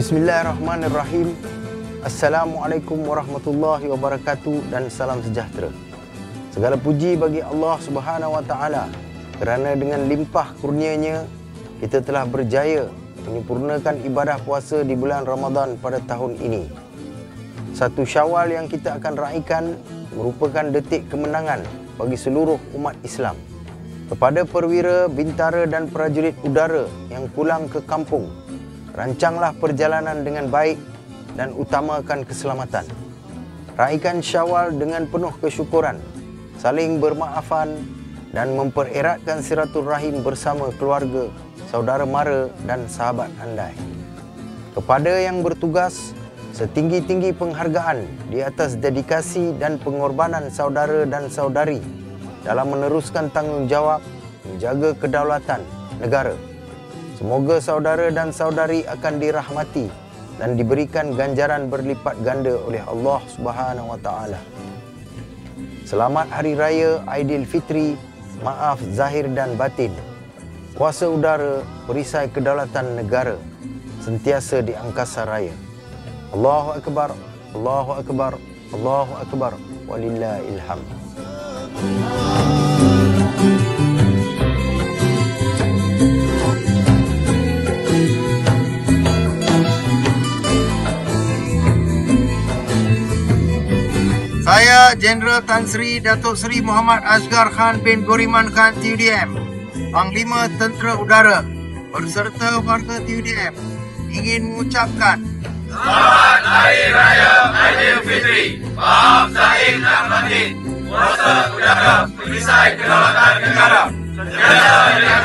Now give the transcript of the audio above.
Bismillahirrahmanirrahim. Assalamualaikum warahmatullahi wabarakatuh dan salam sejahtera. Segala puji bagi Allah Subhanahu wa taala kerana dengan limpah kurnia-Nya kita telah berjaya menyempurnakan ibadah puasa di bulan Ramadan pada tahun ini. Satu Syawal yang kita akan raikan merupakan detik kemenangan bagi seluruh umat Islam. Kepada perwira, bintara dan prajurit udara yang pulang ke kampung, rancanglah perjalanan dengan baik dan utamakan keselamatan. Raikan Syawal dengan penuh kesyukuran, saling bermaafan dan mempereratkan silaturahim bersama keluarga, saudara mara dan sahabat andai. Kepada yang bertugas, setinggi-tinggi penghargaan di atas dedikasi dan pengorbanan saudara dan saudari dalam meneruskan tanggungjawab menjaga kedaulatan negara. Semoga saudara dan saudari akan dirahmati dan diberikan ganjaran berlipat ganda oleh Allah Subhanahu wa taala. Selamat Hari Raya Aidilfitri, maaf zahir dan batin. Kuasa udara, perisai kedaulatan negara sentiasa di angkasa raya. Allahu akbar, Allahu akbar, Allahu akbar, walillahil hamd. Saya Jeneral Tan Sri Datuk Seri Muhammad Asghar Khan bin Guriman Khan TUDM, Panglima Tentera Udara berserta warga TUDM ingin mengucapkan Selamat Hari Raya Aidilfitri, maaf zahir dan batin. Kuasa udara, perisai kedaulatan negara sentiasa